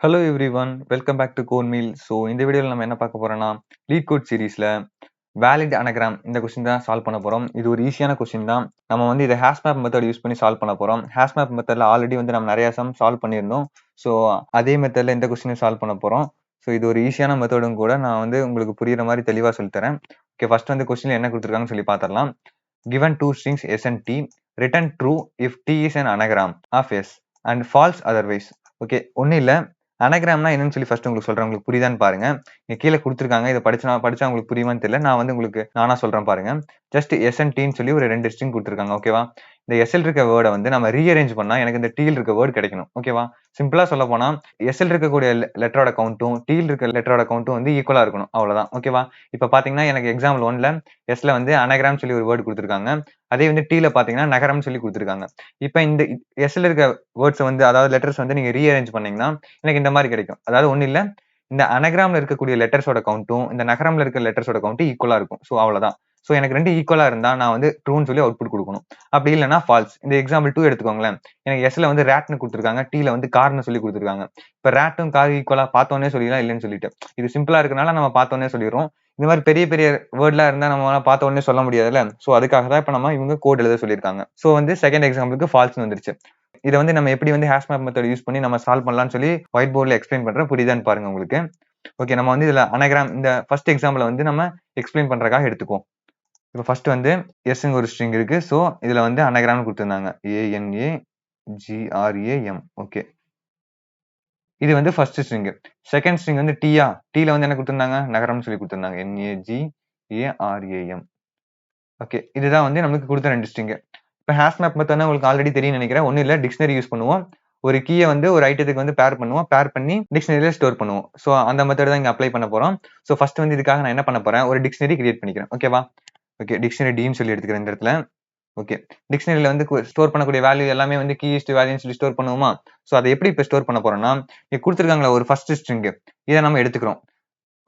Hello everyone welcome back to core meal. So இந்த வீடியோவில் நம்ம என்ன பார்க்க போறோம்னா லீட் கோட் சீரீஸில் வேலிட் அனகிராம் இந்த கொஸ்டின் தான் சால்வ் பண்ண போகிறோம். இது ஒரு ஈஸியான கொஸ்டின் தான். நம்ம வந்து இதை ஹேஷ் மேப் மெத்தட் யூஸ் பண்ணி சால்வ் பண்ண போகிறோம். ஹேஷ் மேப் மெத்தடில் ஆல்ரெடி வந்து நம்ம நிறைய சம் சால்வ் பண்ணியிருந்தோம். ஸோ அதே மெத்தடில் இந்த கொஸ்டினை சால்வ் பண்ண போகிறோம். ஸோ இது ஒரு ஈஸியான மெத்தடும் கூட. நான் வந்து உங்களுக்கு புரியுற மாதிரி தெளிவாக சொல்லித்தரேன். ஓகே, ஃபர்ஸ்ட் வந்து கொஸ்டின் என்ன கொடுத்துருக்காங்கன்னு சொல்லி பார்த்துடலாம். Given two strings s and t, return true if t is an anagram of s and false otherwise. Okay, ஒன்றும் இல்லை. அனகிராம்னா என்னன்னு சொல்லி ஃபர்ஸ்ட் உங்களுக்கு சொல்றேன். உங்களுக்கு புரியுதான்னு பாருங்க. இங்க கீழே கொடுத்துருக்காங்க. இதை படிச்சா உங்களுக்கு புரியுமான்னு தெரியல. நான் வந்து உங்களுக்கு நானா சொல்றேன் பாருங்க. ஜஸ்ட் எஸ் அண்ட் டீன்னு சொல்லி ஒரு 2 ஸ்ட்ரிங் கொடுத்துருக்காங்க. ஓகேவா? இந்த எஸ்எல் இருக்க வேர்டை வந்து நம்ம ரீஅரேஞ்ச் பண்ணா எனக்கு இந்த டீல் இருக்க வேர்டு கிடைக்கணும். ஓகேவா? சிம்பிளா சொல்ல போனா எஸ்எல் இருக்கக்கூடிய லெட்டரோட கவுண்ட்டும் டீல் இருக்க லெட்டரோட கவுண்ட்டும் வந்து ஈக்குவலா இருக்கணும். அவ்வளவுதான். ஓகேவா? இப்ப பாத்தீங்கன்னா எனக்கு எக்ஸாம்பிள் 1ல எஸ்ல வந்து அனகிராம் சொல்லி ஒரு வேர்டு கொடுத்துருக்காங்க. அதே வந்து டீல பாத்தீங்கன்னா நகரம் சொல்லி கொடுத்துருக்காங்க. இப்ப இந்த எஸ்ல இருக்க வேர்ட்ஸ் வந்து அதாவது லெட்டர்ஸ் வந்து நீங்க ரீஅரேஞ்ச் பண்ணீங்கன்னா எனக்கு இந்த மாதிரி கிடைக்கும். அதாவது ஒண்ணு இல்ல, இந்த அனகிராம்ல இருக்கக்கூடிய லெட்டர்ஸோட கவுண்ட்டும் இந்த நகரம்ல இருக்க லெட்டர்ஸோட கவுண்ட்டும் ஈக்குவலா இருக்கும். ஸோ அவ்வளவுதான். ஸோ எனக்கு ரெண்டு ஈக்குவலா இருந்தா நான் வந்து ட்ரூன்னு சொல்லி அவுட்புட் கொடுக்கணும். அப்படி இல்லைன்னா ஃபால்ஸ். இந்த எக்ஸாம்பிள் 2 எடுத்துக்கோங்களேன். எனக்கு எஸ்ல வந்து ரேட்னு கொடுத்துருக்காங்க, டீல வந்து கார்னு சொல்லி கொடுத்துருக்காங்க. இப்ப ரேட்டும் கார் ஈக்குவலா பார்த்தோன்னே சொல்லிடலாம் இல்லைன்னு சொல்லிட்டு. இது சிம்பிளா இருக்கனால நம்ம பார்த்தோன்னே சொல்லிடுறோம். இந்த மாதிரி பெரிய பெரிய வேர்ட்லாம் இருந்தா நம்ம பார்த்த உடனே சொல்ல முடியாதுல்ல. ஸோ அதுக்காக தான் இப்ப நம்ம இவங்க கோட் எழுத சொல்லியிருக்காங்க. ஸோ வந்து செகண்ட் எக்ஸாம்பிளுக்கு ஃபால்ஸ்னு வந்துருச்சு. இதை வந்து நம்ம எப்படி வந்து ஹேஷ் மேப் மெத்தட் யூஸ் பண்ணி நம்ம சால்வ் பண்ணலாம்னு சொல்லி ஒயிட் போர்டில் எக்ஸ்பிளைன் பண்றேன். புரியுதான்னு பாருங்க உங்களுக்கு. ஓகே, நம்ம வந்து இதுல அனகிராம் இந்த ஃபர்ஸ்ட் எக்ஸாம்பிள் வந்து நம்ம எக்ஸ்பிளைன் பண்றதுக்காக எடுத்துக்குவோம். இப்போ ஃபர்ஸ்ட் வந்து எஸ்ங்க ஒரு ஸ்ட்ரிங் இருக்கு. ஸோ இதுல வந்து அனகிராம் கொடுத்துருந்தாங்க. ANAGRAM. ஓகே, இது வந்து ஃபர்ஸ்ட் ஸ்ட்ரிங். செகண்ட் ஸ்ட்ரிங் வந்து டீயா, டீல வந்து என்ன கொடுத்துருந்தாங்க, நகரம்னு சொல்லி கொடுத்துருந்தாங்க. NAGARAM. ஓகே, இதுதான் வந்து நமக்கு கொடுத்த 2 ஸ்ட்ரிங். இப்போ ஹேஷ் மேப் மெத்தட்னா உங்களுக்கு ஆல்ரெடி தெரியும் நினைக்கிறேன். ஒன்றும் இல்லை, டிக்ஷனரி யூஸ் பண்ணுவோம். ஒரு கீயை வந்து ஒரு ஐட்டத்துக்கு வந்து பேர் பண்ணுவோம். பேர் பண்ணி டிக்ஷனரியில ஸ்டோர் பண்ணுவோம். ஸோ அந்த மெத்தட் தான் இங்க அப்ளை பண்ண போறோம். ஸோ ஃபர்ஸ்ட் வந்து இதுக்காக நான் என்ன பண்ண போறேன், ஒரு டிக்ஷனரி கிரியேட் பண்ணிக்கிறேன். ஓகேவா? ஓகே, டிக்ஷனரி டீன்னு சொல்லி எடுத்துக்கிறேன் இந்த இடத்துல. ஓகே, டிக்ஷனரியில வந்து ஸ்டோர் பண்ணக்கூடிய வேல்யூ எல்லாமே வந்து கீ இஸ்ட் வேல்யூன்னு சொல்லி ஸ்டோர் பண்ணுவோமா? ஸோ அதை எப்படி இப்போ ஸ்டோர் பண்ண போறோம்னா, இங்க கொடுத்துருக்காங்களா ஒரு ஃபர்ஸ்ட் ஸ்ட்ரிங், இதை நம்ம எடுத்துக்கிறோம்.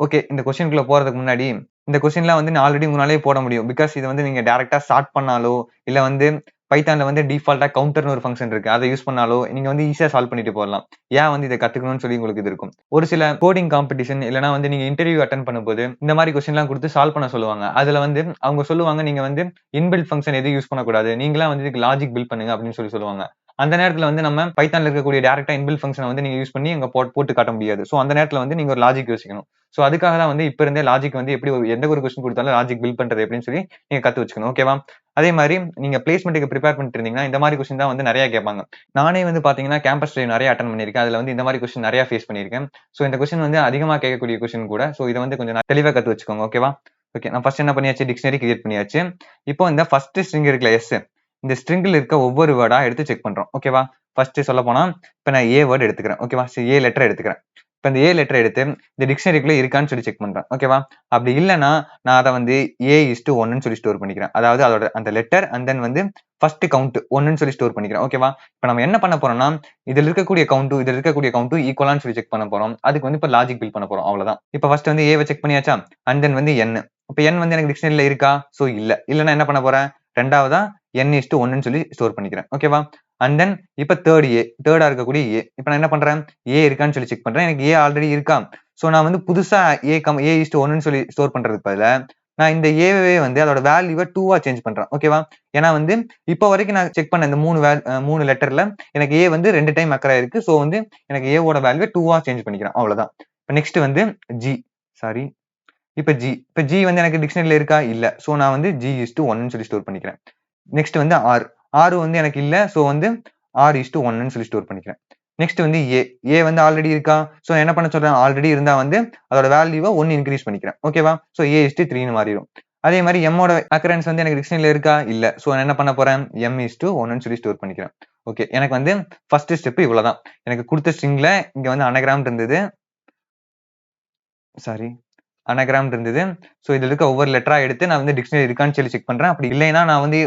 ஓகே, இந்த கொஸ்டினுக்குள்ள போறதுக்கு முன்னாடி இந்த கொஸ்டின்லாம் வந்து ஆல்ரெடி உங்களாலே போட முடியும். பிகாஸ் இது வந்து நீங்க டைரக்டா ஸ்டார்ட் பண்ணாலோ இல்ல வந்து பைத்தான்ல வந்து டிஃபால்ட்டா கவுண்டர்னு ஒரு ஃபங்க்ஷன் இருக்கு. அதை யூஸ் பண்ணாலோ நீங்க வந்து ஈஸியா சால்வ் பண்ணிட்டு போகலாம். ஏன் வந்து இதை கத்துக்கணும்னு சொல்லி உங்களுக்கு இது இருக்கும். ஒரு சில கோடிங் காம்படிஷன் இல்லைன்னா வந்து நீங்க இன்டர்வியூ அட்டன் பண்ணும்போது இந்த மாதிரி கொஸ்டின்லாம் கொடுத்து சால்வ் பண்ண சொல்லுவாங்க. அதுல வந்து அவங்க சொல்லுவாங்க நீங்க வந்து இன்பில்ட் ஃபங்க்ஷன் எதுவும் யூஸ் பண்ணக்கூடாது, நீங்களா வந்து இதுக்கு லாஜிக் பில்ட் பண்ணுங்க அப்படின்னு சொல்லி சொல்லுவாங்க. அந்த நேரத்துல வந்து நம்ம பைத்தான்ல இருக்கக்கூடிய டைரக்டா இன்பில்ட் ஃபங்க்ஷனை வந்து நீங்க யூஸ் பண்ணி அங்க போட்டு காட்ட முடியாது. ஸோ அந்த நேரத்துல வந்து நீங்க ஒரு லாஜிக் யோசிக்கணும். ஸோ அதுக்காக தான் வந்து இப்ப இருந்தே லாஜிக் வந்து எப்படி எந்த ஒரு கொஸ்டின் கொடுத்தாலும் லாஜிக் பில்ட் பண்றது எப்படின்னு சொல்லி நீங்க கத்து வச்சுக்கணும். ஓகேவா? அதே மாதிரி நீங்க பிளேஸ்மெண்ட்டுக்கு ப்ரிப்பேர் பண்ணிட்டு இருந்தீங்கன்னா இந்த மாதிரி கொஸ்டின் தான் வந்து நிறைய கேட்பாங்க. நானே வந்து பாத்தீங்கன்னா கேம்பஸ் ட்ரைவ் நிறைய அட்டன் பண்ணியிருக்கேன். அதுல வந்து இந்த மாதிரி கொஸ்டின் நிறைய ஃபேஸ் பண்ணியிருக்கேன். ஸோ இந்த கொஸ்டின் வந்து அதிகமா கேட்கக்கூடிய கொஸ்டின் கூட. ஸோ இதை வந்து கொஞ்சம் தெளிவா கத்து வச்சுக்கோங்க. ஓகேவா? ஓகே, நான் ஃபர்ஸ்ட் என்ன பண்ணியாச்சு, டிக்ஷனரி கிரியேட் பண்ணியாச்சு. இப்போ இந்த ஃபர்ஸ்ட் ஸ்ட்ரிங் இருக்குல்ல எஸ், இந்த ஸ்ட்ரிங்ல இருக்க ஒவ்வொரு வேர்டா எடுத்து செக் பண்றோம். ஓகேவா? ஃபர்ஸ்ட் சொல்ல போனா இப்ப நான் ஏ வேர்டு எடுத்துக்கிறேன். ஓகேவா? ஏ லெட்டர் எடுத்துக்கிறேன். இப்ப இந்த ஏ லெட்டர் எடுத்து இந்த டிக்ஷனரிக்குள்ள இருக்கான்னு சொல்லி செக் பண்றேன். ஓகேவா? அப்படி இல்லைன்னா நான் அதை வந்து A:1 சொல்லி ஸ்டோர் பண்ணிக்கிறேன். அதாவது அதோட அந்த லெட்டர் அண்ட் தென் வந்து ஃபர்ஸ்ட் கவுண்ட் 1 சொல்லி ஸ்டோர் பண்ணிக்கிறேன். ஓகேவா? இப்ப நம்ம என்ன பண்ண போறோம்னா இதுல இருக்கக்கூடிய கவுண்ட்டும் ஈக்குவலான்னு சொல்லி செக் பண்ண போறோம். அதுக்கு வந்து இப்ப லாஜிக் பில்ட் பண்ண போறோம். அவ்வளவுதான். இப்ப ஃபர்ஸ்ட் வந்து ஏவை செக் பண்ணியாச்சா, அண்ட் தென் வந்து N. இப்ப N வந்து எனக்கு டிக்ஷனரியில இருக்கா? சோ இல்லைன்னா என்ன பண்ண போறேன், ரெண்டாவதா N:1 சொல்லி ஸ்டோர் பண்ணிக்கிறேன். ஓகேவா? அண்ட் தென் இப்ப தேர்டா இருக்கக்கூடிய ஏ. இப்ப நான் என்ன பண்றேன், ஏ இருக்கான்னு சொல்லி செக் பண்றேன். எனக்கு ஏ ஆல்ரெடி இருக்கா? சோ நான் வந்து புதுசா A:1 சொல்லி ஸ்டோர் பண்றதுக்கு பதிலா நான் இந்த ஏவே வந்து அதோட வேல்யூவை 2வா சேஞ்ச் பண்றேன். ஓகேவா? ஏன்னா வந்து இப்ப வரைக்கும் நான் செக் பண்ண இந்த 3 லெட்டர்ல எனக்கு ஏ வந்து 2 டைம் அக்கர் ஆயிருக்கு. சோ வந்து எனக்கு ஏவோட வேல்யூவை 2வா சேஞ்ச் பண்ணிக்கிறேன். அவ்வளவுதான். இப்ப நெக்ஸ்ட் வந்து ஜி. சாரி, இப்ப ஜி வந்து எனக்கு டிக்ஷனரியில இருக்கா? இல்ல. சோ நான் வந்து G:1 சொல்லி ஸ்டோர் பண்ணிக்கிறேன். நெக்ஸ்ட் வந்து ஆர் வந்து எனக்கு இல்ல. சோ வந்து R:1 சொல்லி ஸ்டோர் பண்ணிக்கிறேன். நெக்ஸ்ட் வந்து ஏ வந்து ஆல்ரெடி இருக்கா? சோ என்ன பண்ண சொல்றேன், ஆல்ரெடி இருந்தா வந்து அதோட வேல்யூவை 1 இன்க்ரீஸ் பண்ணிக்கிறேன். ஓகேவா? சோ A:3ன்னு மாறிடும். அதே மாதிரி எம்மோட அக்கரன்ஸ் வந்து எனக்கு டிக்ஷனரியில இருக்கா? இல்ல. சோ நான் என்ன பண்ண போறேன், M:1 சொல்லி ஸ்டோர் பண்ணிக்கிறேன். ஓகே, எனக்கு வந்து ஃபர்ஸ்ட் ஸ்டெப் இவ்வளவுதான். எனக்கு கொடுத்த ஸ்ட்ரிங்ல இங்க வந்து அனகிராம் இருந்தது. சாரி, அனகிராம் இருந்தது. சோ இதுல இருக்க ஒவ்வொரு லெட்டரா எடுத்து நான் வந்து டிக்ஷனரி இருக்கான்னு சொல்லி செக் பண்றேன். அப்படி இல்லைன்னா நான் வந்து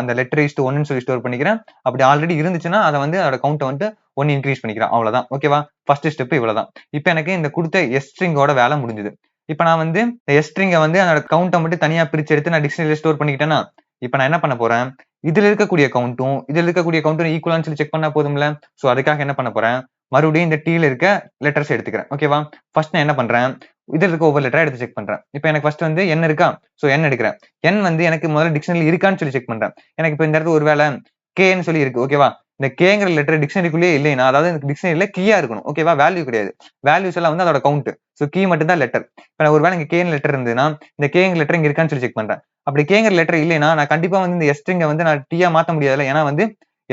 அந்த லெட்டர் *1 சொல்லி ஸ்டோர் பண்ணிக்கிறேன். அப்படி ஆல்ரெடி இருந்துச்சுன்னா அதை வந்து அதோட கவுண்ட்டை வந்து 1 இன்க்ரீஸ் பண்ணிக்கிறேன். அவ்வளவுதான். ஓகேவா? ஃபர்ஸ்ட் ஸ்டெப் இவ்வளவுதான். இப்போ எனக்கு இந்த கொடுத்த எஸ் ஸ்ட்ரிங்கோட வேலை முடிஞ்சது. இப்போ நான் வந்து இந்த எஸ் ஸ்ட்ரிங்கை வந்து அதோட கவுண்ட்டை மட்டும் தனியா பிரிச்சு எடுத்து நான் டிக்ஷனரியில ஸ்டோர் பண்ணிக்கிட்டேன்னா இப்போ நான் என்ன பண்ண போறேன், இதுல இருக்கக்கூடிய கவுண்ட்டும் ஈக்குவலான்னு சொல்லி செக் பண்ணா போதும்ல. சோ அதுக்காக என்ன பண்ண போறேன், மறுபடியும் இந்த டீல இருக்க லெட்டர்ஸ் எடுத்துக்கிறேன். ஓகேவா? ஃபர்ஸ்ட் நான் என்ன பண்றேன், இதுல இருக்க ஒவ்வொரு லெட்டரா எடுத்து செக் பண்றேன். இப்போ எனக்கு ஃபர்ஸ்ட் வந்து என் இருக்கா, சோ என் எடுக்கிறேன். என் வந்து எனக்கு முதல்ல டிக்ஷனரியில இருக்கான்னு சொல்லி செக் பண்றேன். எனக்கு இப்போ இந்த இடத்துல ஒருவேளை கேன்னு சொல்லி இருக்கு. ஓகேவா? இந்த கேங்கிற லெட்டர் டிக்ஷனரிக்குள்ளே இல்லைன்னா, அதாவது எனக்கு டிக்ஷனரியில கீயா இருக்கணும். ஓகேவா? வேல்யூ கிடையாது. வேல்யூஸ் எல்லாம் வந்து அதோட கவுண்ட். சோ கீ மட்டும் தான் லெட்டர். இப்போ ஒருவேளை இங்க கேன்னு லெட்டர் இருந்ததுன்னா, இந்த கேங்கிற லெட்டர் இங்க இருக்கான்னு சொல்லி செக் பண்றேன். அப்படி கேங்கிற லெட்டர் இல்லைன்னா, நான் கண்டிப்பா வந்து இந்த எஸ் ஸ்ட்ரிங்கை வந்து நான் டீயா மாத்த முடியாதுல்ல. ஏன்னா வந்து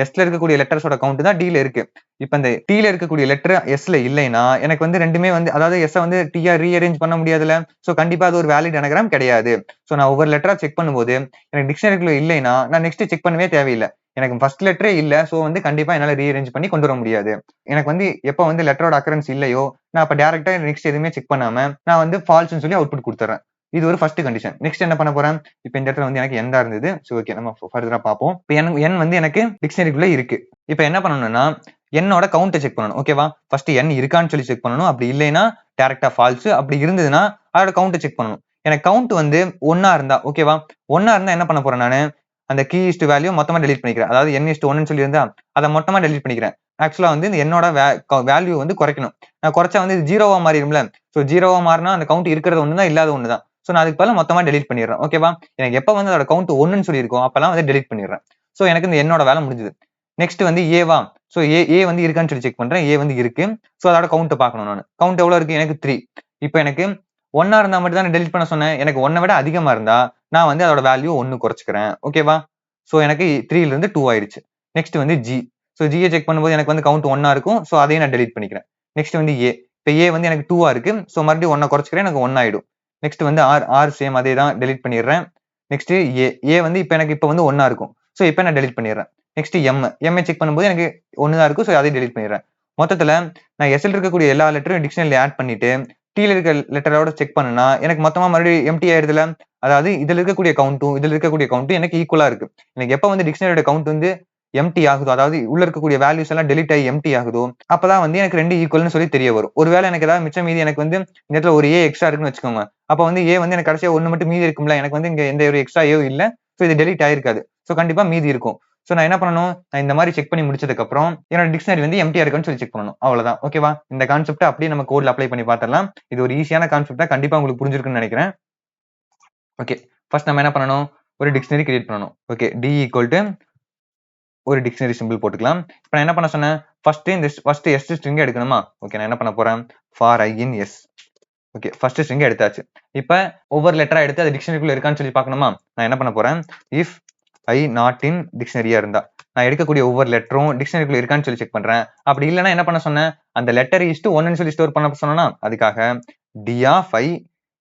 எஸ்ல இருக்கக்கூடிய லெட்டர்ஸோட கவுண்ட் தான் டீல இருக்கு. இப்ப இந்த டீல இருக்கக்கூடிய லெட்டர் எஸ்ல இல்லைன்னா எனக்கு வந்து ரெண்டுமே வந்து அதாவது எஸ் வந்து டீயா ரீஅரேஞ்ச் பண்ண முடியாதுல. சோ கண்டிப்பா அது ஒரு வேலிட் அனகிராம் கிடையாது. சோ நான் ஒவ்வொரு லெட்டரா செக் பண்ணும்போது எனக்கு டிக்ஷனரிக்குள்ள இல்லைன்னா நான் நெக்ஸ்ட் செக் பண்ணவே தேவையில்லை. எனக்கு ஃபர்ஸ்ட் லெட்டரே இல்ல. சோ வந்து கண்டிப்பா என்னால ரீஅரேஞ்ச் பண்ணி கொண்டு வர முடியாது. எனக்கு வந்து எப்ப வந்து லெட்டரோட அக்கரன்ஸ் இல்லையோ நான் அப்ப டைரக்டா நெக்ஸ்ட் எதுவுமே செக் பண்ணாம நான் வந்து ஃபால்ஸ்னு சொல்லி அவுட்புட் கொடுத்துறேன். இது ஒரு ஃபர்ஸ்ட் கண்டிஷன். நெக்ஸ்ட் என்ன பண்ண போறேன், இப்போ இந்த இடத்துல வந்து எனக்கு என் தான் இருந்தது. சோ ஓகே, நம்ம ஃபர்தரா பார்ப்போம். இப்போ என் வந்து எனக்கு டிக்ஷனரிக்குள்ள இருக்கு. இப்போ என்ன பண்ணணும்னா என்னோட கவுண்ட்டை செக் பண்ணணும். ஓகேவா? ஃபர்ஸ்ட் என் இருக்கான்னு சொல்லி செக் பண்ணணும். அப்படி இல்லைன்னா டைரக்டா ஃபால்ஸ். அப்படி இருந்ததுன்னா அதோட கவுண்ட்டை செக் பண்ணணும். எனக்கு கவுண்ட் வந்து ஒன்னா இருந்தா, ஓகேவா? ஒன்னா இருந்தா என்ன பண்ண போறேன் நானு, அந்த கீ இஸ்ட் வேல்யூ மொத்தமா டெலிட் பண்ணிக்கிறேன். அதாவது n இஸ்ட் 1 சொல்லி இருந்தா அதை மொத்தமா டெலிட் பண்ணிக்கிறேன். ஆக்சுவலா வந்து இந்த என்னோட வேல்யூ வந்து குறைக்கணும். நான் குறைச்சா வந்து இது ஜீரோவா மாறிடும்ல. சோ ஜீரோவா மாறினா அந்த கவுண்ட் இருக்கிறது ஒண்ணுதான், இல்லாத ஒண்ணுதான். சோ நான் அதுக்கு பதிலா மொத்தமா டெலிட் பண்ணிடுறேன். ஓகேவா? எனக்கு எப்ப வந்து அதோட கவுண்ட் 1ன்னு சொல்லி இருக்கும் அப்பெல்லாம் வந்து டெலிட் பண்ணிடுறேன். சோ எனக்கு இந்த என்னோட வேலை முடிஞ்சது. நெக்ஸ்ட் வந்து ஏவா, சோ ஏ வந்து இருக்கான்னு சொல்லி செக் பண்றேன். ஏ வந்து இருக்கு. சோ அதோட கவுண்ட் பார்க்கணும் நான். கவுண்ட் எவ்வளவு இருக்கு, எனக்கு 3. இப்போ எனக்கு ஒன்னா இருந்தா மட்டும் தான் டெலிட் பண்ண சொன்னேன். எனக்கு 1 விட அதிகமா இருந்தா நான் வந்து அதோட வேல்யூ 1 குறைச்சுக்கிறேன். ஓகேவா? சோ எனக்கு 3ல இருந்து 2 ஆயிடுச்சு. நெக்ஸ்ட் வந்து ஜி. சோ ஜியை செக் பண்ணும்போது எனக்கு வந்து கவுண்ட் 1 இருக்கும். சோ அதையும் நான் டெலிட் பண்ணிக்கிறேன். நெக்ஸ்ட் வந்து ஏ. இப்போ ஏ வந்து எனக்கு 2 இருக்கு. சோ மறுபடியும் 1 குறைச்சுக்கிறேன், எனக்கு 1 ஆயிடும். நெக்ஸ்ட் வந்து ஆர் சேம் அதே தான், டெலிட் பண்ணிடுறேன். நெக்ஸ்ட் ஏ வந்து இப்போ எனக்கு இப்போ வந்து 1 இருக்கும். சோ இப்போ நான் டெலிட் பண்ணிடுறேன். நெக்ஸ்ட் எம் செக் பண்ணும்போது எனக்கு 1 தான் இருக்கும். சோ அதையும் டெலிட் பண்ணிடுறேன். மொத்தத்துல நான் எஸ்ல இருக்கக்கூடிய எல்லா லெட்டரும் டிக்ஷனரியில ஆட் பண்ணிட்டு டீல இருக்க லெட்டரோட செக் பண்ணனா எனக்கு மொத்தமா மறுபடியும் எம்டி ஆயிடுதுல. அதாவது இதுல இருக்கக்கூடிய கவுண்ட்டும் எனக்கு ஈக்குவலா இருக்கு. எனக்கு எப்ப வந்து டிக்ஷனரியோட கவுண்ட் வந்து எம்டி ஆகுதோ, அதாவது உள்ள இருக்கக்கூடிய வேல்யூஸ் எல்லாம் டெலிட் ஆகி எம்டி ஆகுதோ, அப்பதான் வந்து எனக்கு 2 ஈக்குவல்னு சொல்லி தெரிய வரும். ஒருவேளை எனக்கு ஏதாவது மிச்சம் மீதி எனக்கு வந்து இந்த இடத்துல ஒரு ஏ எக்ஸ்ட்ரா இருக்குன்னு வச்சுக்கோங்க. அப்ப வந்து ஏ வந்து எனக்கு கடைசியா 1 மட்டும் மீதி இருக்கும்ல. எனக்கு வந்து இங்க எந்த ஒரு எக்ஸ்ட்ரா ஏவும் இல்ல. சோ இது டெலிட் ஆயிருக்காது. சோ கண்டிப்பா மீதி இருக்கும். சோ நான் என்ன பண்ணணும், நான் இந்த மாதிரி செக் பண்ணி முடிச்சதுக்கு அப்புறம் என்னோட டிக்ஷனரி வந்து எம்டியா இருக்கான்னு சொல்லி செக் பண்ணணும். அவ்வளவுதான். ஓகேவா? இந்த கான்செப்ட் அப்படியே நம்ம கோட்ல அப்ளை பண்ணி பார்த்தரலாம். இது ஒரு ஈஸியான கான்செப்ட் தான். கண்டிப்பா உங்களுக்கு புரிஞ்சிருக்குன்னு நினைக்கிறேன். ஓகே, ஃபர்ஸ்ட் நம்ம என்ன பண்ணணும், ஒரு டிக்ஷனரி கிரியேட் பண்ணணும். ஓகே, டி ஈக்குவல் டு ஒரு டிக்ஷனரி சிம்பிள் போட்டுக்கலாம். இப்போ நான் என்ன பண்ண சொன்னேன், ஃபர்ஸ்ட் எஸ் ஸ்ட்ரிங் எடுக்கணுமா? ஓகே, நான் என்ன பண்ண போறேன், for i in s. Okay, first string எடுத்தாச்சு. இப்போ ஒவ்வொரு லெட்டரா எடுத்து அது டிக்ஷனரிக்குள்ள இருக்கான்னு சொல்லி பார்க்கணுமா? நான் என்ன பண்ண போறேன், இஃப் ஐ நாட் இன் டிக்ஷனரியா இருந்தா நான் எடுக்கக்கூடிய ஒவ்வொரு லெட்டரும் டிக்ஷனரிக்குள்ள இருக்கான்னு சொல்லி செக் பண்றேன். அப்படி இல்லைன்னா என்ன பண்ண சொன்னேன், அந்த லெட்டர் இஸ்ட் 1ன்னு சொல்லி ஸ்டோர் பண்ண சொன்னா அதுக்காக d of i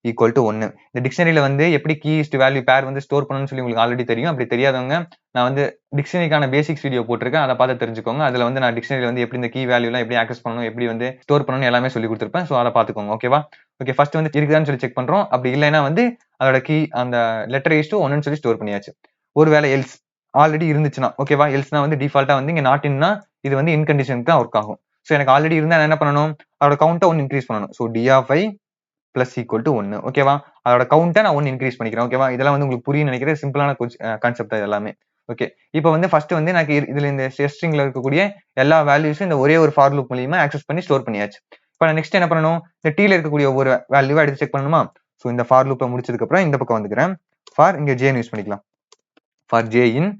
equal to 1. இந்த டிக்ஷனரியில வந்து எப்படி கீ இஸ்ட் வேல்யூ பேர் வந்து ஸ்டோர் பண்ணணும்னு சொல்லி உங்களுக்கு ஆல்ரெடி தெரியும். அப்படி தெரியாதவங்க நான் வந்து டிக்ஷனரிக்கான பேசிக்ஸ் வீடியோ போட்டிருக்கேன். அதை பார்த்து தெரிஞ்சுக்கோங்க. அதுல வந்து நான் டிக்ஷனரியில வந்து எப்படி இந்த கீ வேல்யூ எல்லாம் எப்படி ஆக்சஸ் பண்ணணும், எப்படி வந்து ஸ்டோர் பண்ணணும் எல்லாமே சொல்லி கொடுத்துருப்பேன். ஸோ அதை பார்த்துக்கோங்க. ஓகேவா? ஓகே, ஃபர்ஸ்ட் வந்து இருக்குதான்னு சொல்லி செக் பண்றோம். அப்படி இல்லைன்னா வந்து அதோட கீ அந்த லெட்டர் இஸ்ட் 1ன்னு சொல்லி ஸ்டோர் பண்ணியாச்சு. ஒருவேளை எல்ஸ் ஆல்ரெடி இருந்துச்சுன்னா, ஓகேவா? எல்ஸ்னா வந்து டிஃபால்ட்டா வந்து இங்க நாட் இன்னா இது வந்து இன் கண்டிஷனுக்கு தான் ஒர்க் ஆகும். ஸோ எனக்கு ஆல்ரெடி இருந்தா என்ன பண்ணணும், அதோட கவுண்ட்டை 1 இன்க்ரீஸ் பண்ணணும். So d of i plus equal to 1. ஓகேவா? அதோட கவுண்ட்டை நான் 1 இன்க்ரீஸ் பண்ணிக்கிறேன். ஓகேவா? இதெல்லாம் வந்து உங்களுக்கு புரியும் நினைக்கிறேன். சிம்பிளான கான்செப்ட் இது எல்லாமே. ஓகே, இப்போ வந்து ஃபர்ஸ்ட் வந்து எனக்கு இதுல இந்த ஸ்ட்ரிங்ல இருக்கக்கூடிய எல்லா வேல்யூஸும் இந்த ஒரே ஒரு ஃபார் லூப் மூலியமா ஆக்சஸ் பண்ணி ஸ்டோர் பண்ணியாச்சு. இப்போ நான் நெக்ஸ்ட் என்ன பண்ணணும், இந்த டீல இருக்கக்கூடிய ஒவ்வொரு வேல்யூவா எடுத்து செக் பண்ணணுமா? ஸோ இந்த ஃபார் லூப்பை முடிச்சதுக்கு அப்புறம் இந்த பக்கம் வந்துக்கிறேன். ஃபார் இங்க ஜேன்னு யூஸ் பண்ணிக்கலாம். For J in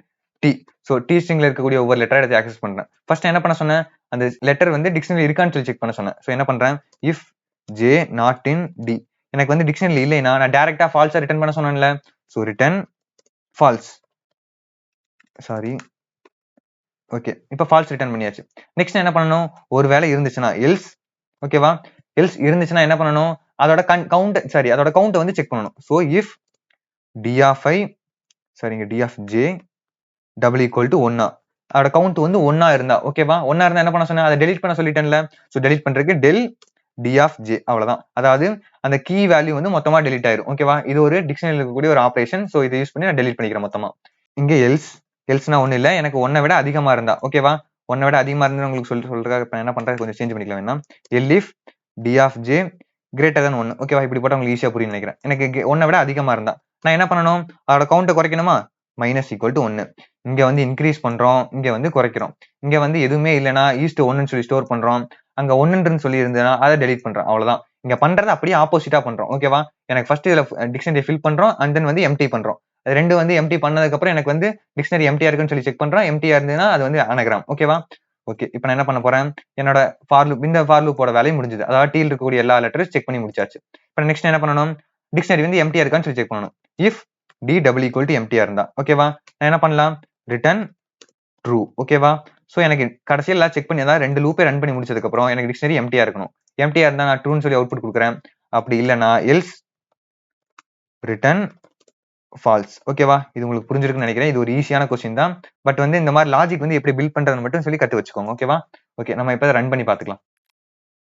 T. So T ஸ்ட்ரிங்ல இருக்கக்கூடிய ஒவ்வொரு லெட்டரை எடுத்து ஆக்சஸ் பண்றேன். ஃபர்ஸ்ட் என்ன பண்ண சொன்னேன், அந்த லெட்டர் வந்து டிக்ஷனரி இருக்கான்னு சொல்லி செக் பண்ண சொன்னேன். ஸோ என்ன பண்றேன், if j not in d. எனக்கு வந்து டிக்ஷனரி இல்லைன்னா நான் டைரக்டா ஃபால்ஸா ரிட்டர்ன் பண்ண சொன்னேன்ல. So return falls. Sorry. Okay, இப்போ ஃபால்ஸ் ரிட்டர்ன் பண்ணியாச்சு. நெக்ஸ்ட் என்ன பண்ணணும், ஒரு வேலை இருந்துச்சுன்னா எல்ஸ். ஓகேவா? எல்ஸ் இருந்துச்சுன்னா என்ன பண்ணணும், அதோட அதோட கவுண்ட் வந்து செக் பண்ணணும். So if d of i இங்க d of j double equal to 1. அதோட கவுண்ட் வந்து 1 இருந்தா, ஓகேவா? 1 இருந்தா என்ன பண்ண சொன்னேன், அதை டெலிட் பண்ண சொல்லிட்டேன்ல. ஸோ டெலிட் பண்றதுக்கு டெல் டி ஆஃப் ஜே. அவ்வளவுதான். அதாவது அந்த கீ வேல்யூ வந்து மொத்தமா டெலிட் ஆயிரும். ஓகேவா? இது ஒரு டிக்ஷனரியில் இருக்கக்கூடிய ஒரு ஆபரேஷன். ஸோ இதை யூஸ் பண்ணி நான் டெலிட் பண்ணிக்கிறேன் மொத்தமா. இங்க எல்ஸ்னா ஒண்ணு இல்ல, எனக்கு 1 விட அதிகமா இருந்தா, ஓகேவா? 1 விட அதிகமா இருந்தா உங்களுக்கு சொல்றதுக்காக இப்ப என்ன பண்றேன், கொஞ்சம் சேஞ்ச் பண்ணிக்கலாம் வேணா. Elif d of j greater than 1. ஓகேவா? இப்படி போட்டா உங்களுக்கு ஈஸியா புரியும் நினைக்கிறேன். எனக்கு 1 விட அதிகமா இருந்தா நான் என்ன பண்ணணும், அதோட கவுண்ட்டை குறைக்கணுமா? Minus equal to 1. இங்க வந்து இன்க்ரீஸ் பண்றோம், இங்க வந்து குறைக்கிறோம். இங்க வந்து எதுவுமே இல்லைன்னா ஈஸ்ட் 1ன்னு சொல்லி ஸ்டோர் பண்றோம். அங்க ஒன்றுன்னு சொல்லி இருந்ததுன்னா அதை டெலிட் பண்றேன். அவ்வளவுதான். இங்க பண்றது அப்படியே ஆப்போசிட்டா பண்றோம். ஓகேவா? எனக்கு ஃபர்ஸ்ட் இதுல டிக்ஷனரி ஃபில் பண்றோம் அண்ட் தென் வந்து எம்டி பண்றோம். அது ரெண்டு வந்து எம்டி பண்ணதுக்கு அப்புறம் எனக்கு வந்து டிக்ஷனரி எம்டியா இருக்குன்னு சொல்லி செக் பண்றோம். எம்டியா இருந்ததுன்னா அது வந்து அனகிராம். ஓகேவா? ஓகே. இப்போ நான் என்ன பண்ண போறேன்? என்னோட ஃபார் லூப் இந்த ஃபார் லூப்போட வேலையும் முடிஞ்சது. அதாவது டீல் இருக்கக்கூடிய எல்லா லெட்டரும் செக் பண்ணி முடிச்சாச்சு. இப்போ நெக்ஸ்ட் என்ன பண்ணணும்? டிக்ஷனரி வந்து எம்டியா இருக்கான்னு சொல்லி செக் பண்ணணும். If T double equal to எம்டியா இருந்தா ஓகேவா? நான் என்ன பண்ணலாம்? Return true. ஓகேவா? சோ எனக்கு கடைசியில செக் பண்ணி அதாவது ரெண்டு லூப்பை ரன் பண்ணி முடிச்சதுக்கு அப்புறம் எனக்கு டிக்ஷனரி எம்டியா இருக்கணும். எம்டியா இருந்தா நான் ட்ரூன்னு சொல்லி அவுட்புட் கொடுக்குறேன். அப்படி இல்லைன்னா எல்ஸ் ரிட்டர்ன் ஃபால்ஸ். ஓகேவா? இது உங்களுக்கு புரிஞ்சிருக்குன்னு நினைக்கிறேன். இது ஒரு ஈஸியான கொஸ்டின் தான். பட் வந்து இந்த மாதிரி லாஜிக் வந்து எப்படி பில்ட் பண்றதுன்னு மட்டும் சொல்லி கத்து வச்சுக்கோங்க. ஓகேவா? ஓகே. நம்ம இப்போ ரன் பண்ணி பார்த்துக்கலாம்.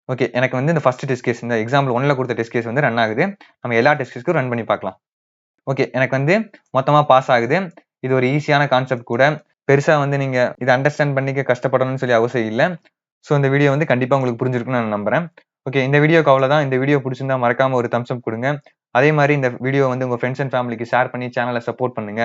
ஓகே. எனக்கு வந்து இந்த ஃபர்ஸ்ட் டெஸ்ட் கேஸ் இந்த எக்ஸாம்பிள் 1ல கொடுத்த டெஸ்ட் கேஸ் வந்து ரன் ஆகுது. நம்ம எல்லா டெஸ்ட் கேஸ்க்கும் ரன் பண்ணி பார்க்கலாம். ஓகே. எனக்கு வந்து மொத்தமா பாஸ் ஆகுது. இது ஒரு ஈஸியான கான்செப்ட் கூட. பெருசா வந்து நீங்க இதை அண்டர்ஸ்டாண்ட் பண்ணிக்க கஷ்டப்படணும்னு சொல்லி அவசியம் இல்லை. ஸோ இந்த வீடியோ வந்து கண்டிப்பா உங்களுக்கு புரிஞ்சிருக்குன்னு நான் நம்புறேன். ஓகே. இந்த வீடியோக்கு அவ்வளவுதான். இந்த வீடியோ பிடிச்சிருந்தா மறக்காம ஒரு தம்ஸ் அப் கொடுங்க. அதே மாதிரி இந்த வீடியோ வந்து உங்க ஃப்ரெண்ட்ஸ் அண்ட் ஃபேமிலிக்கு ஷேர் பண்ணி சேனலை சப்போர்ட் பண்ணுங்க.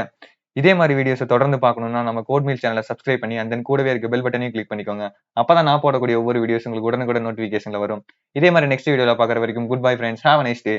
இதே மாதிரி வீடியோஸை தொடர்ந்து பார்க்கணும்னா நம்ம கோட் மீல் சேனலை சப்ஸ்கிரைப் பண்ணி அந்த கூடவே இருக்க பெல் பட்டனையும் கிளிக் பண்ணிக்கோங்க. அப்பதான் நான் போடக்கூடிய ஒவ்வொரு வீடியோஸ் உங்களுக்கு உடனுக்குடன் நோட்டிஃபிகேஷன்ல வரும். இதே மாதிரி நெக்ஸ்ட் வீடியோல பார்க்குற வரைக்கும் good bye friends. Have a nice day.